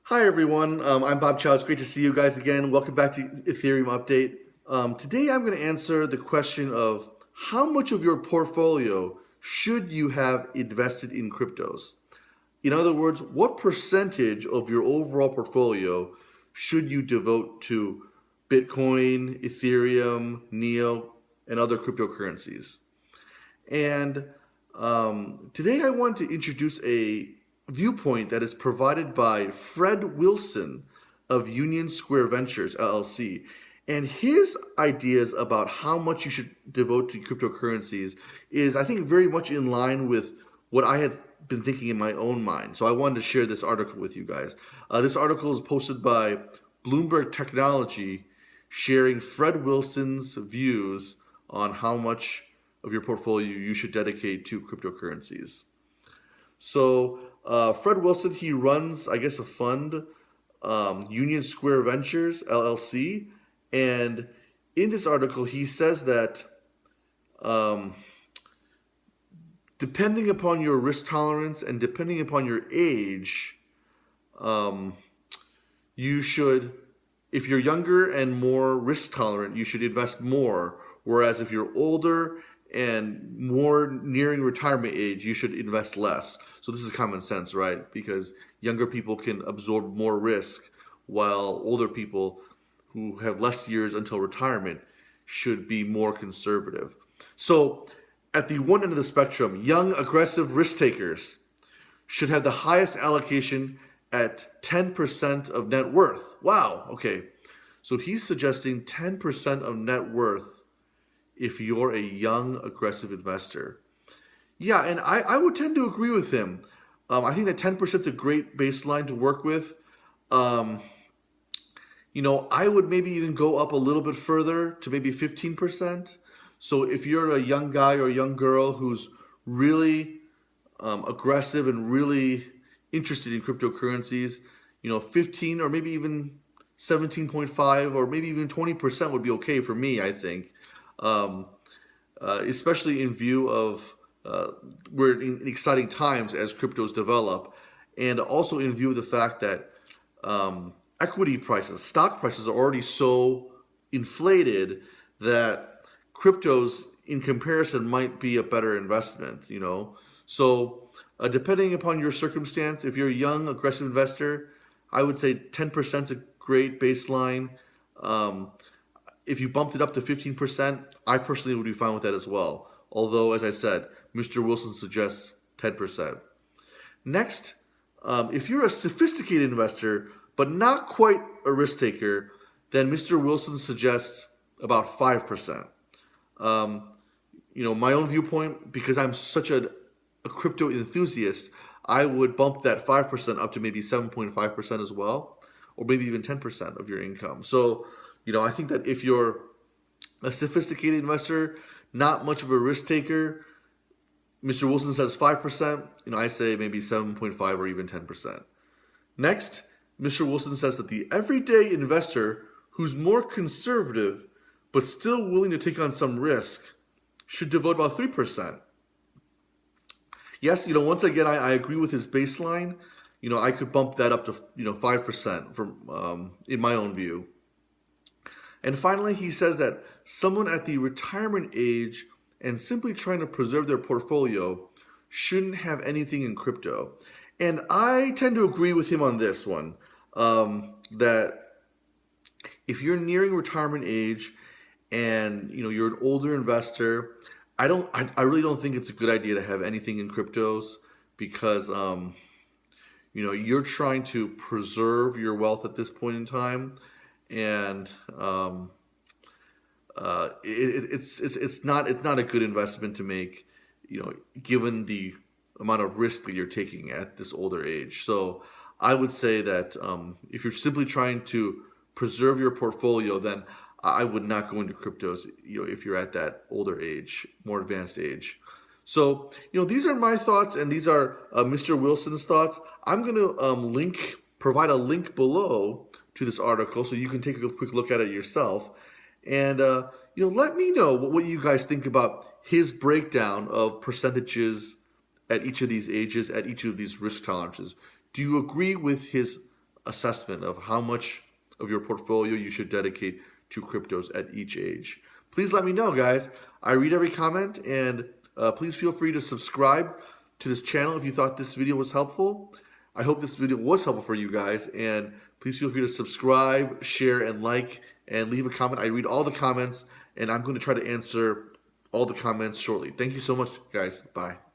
Hi everyone, I'm Bob Chow. It's great to see you guys again. Welcome back to Ethereum Update. Today I'm going to answer the question of how much of your portfolio should you have invested in cryptos? In other words, what percentage of your overall portfolio should you devote to Bitcoin, Ethereum, NEO, and other cryptocurrencies? And today I want to introduce a viewpoint that is provided by Fred Wilson of Union Square Ventures, LLC. And his ideas about how much you should devote to cryptocurrencies is, I think, very much in line with what I had been thinking in my own mind. So I wanted to share this article with you guys. This article is posted by Bloomberg Technology, sharing Fred Wilson's views on how much of your portfolio you should dedicate to cryptocurrencies. So Fred Wilson, he runs, I guess, a fund, Union Square Ventures LLC, and in this article he says that um, depending upon your risk tolerance and depending upon your age, um, you should, if you're younger and more risk tolerant, you should invest more. Whereas if you're older and more nearing retirement age, you should invest less. So this is common sense, right? Because younger people can absorb more risk, while older people who have less years until retirement should be more conservative. So at the one end of the spectrum, young, aggressive risk takers should have the highest allocation at 10% of net worth. Wow, okay. So he's suggesting 10% of net worth if you're a young, aggressive investor. Yeah, and I would tend to agree with him. I think that 10% is a great baseline to work with. Um, I would maybe even go up a little bit further to maybe 15%. So if you're a young guy or a young girl who's really aggressive and really interested in cryptocurrencies, 15 or maybe even 17.5 or maybe even 20% would be okay for me, I think. Um, Especially in view of we're in exciting times as cryptos develop, and also in view of the fact that equity prices, stock prices are already so inflated that cryptos in comparison might be a better investment. So depending upon your circumstance, if you're a young aggressive investor, I would say 10% is a great baseline. um, if you bumped it up to 15%, I personally would be fine with that as well. Although, as I said, Mr. Wilson suggests 10%. Next, if you're a sophisticated investor but not quite a risk taker, then Mr. Wilson suggests about 5%. Um, my own viewpoint, because I'm such a crypto enthusiast, I would bump that 5% up to maybe 7.5% as well, or maybe even 10% of your income. So, I think that if you're a sophisticated investor, not much of a risk taker, Mr. Wilson says 5%, I say maybe 7.5 or even 10%. Next, Mr. Wilson says that the everyday investor who's more conservative but still willing to take on some risk should devote about 3%. Yes, once again, I agree with his baseline. I could bump that up to 5% from in my own view. And finally, he says that someone at the retirement age and simply trying to preserve their portfolio shouldn't have anything in crypto. And I tend to agree with him on this one. That if you're nearing retirement age and you're an older investor, I really don't think it's a good idea to have anything in cryptos because you're trying to preserve your wealth at this point in time, and it's not a good investment to make, given the amount of risk that you're taking at this older age. So I would say that if you're simply trying to preserve your portfolio, then I would not go into cryptos, if you're at that older age, more advanced age. So, these are my thoughts, and these are Mr. Wilson's thoughts. I'm going to provide a link below to this article so you can take a quick look at it yourself. And, let me know what you guys think about his breakdown of percentages at each of these ages, at each of these risk tolerances. Do you agree with his assessment of how much of your portfolio you should dedicate to cryptos at each age. Please let me know, guys. I read every comment, and please feel free to subscribe to this channel if you thought this video was helpful. I hope this video was helpful for you guys, and please feel free to subscribe, share, and like, and leave a comment. I read all the comments, and I'm going to try to answer all the comments shortly. Thank you so much, guys. Bye.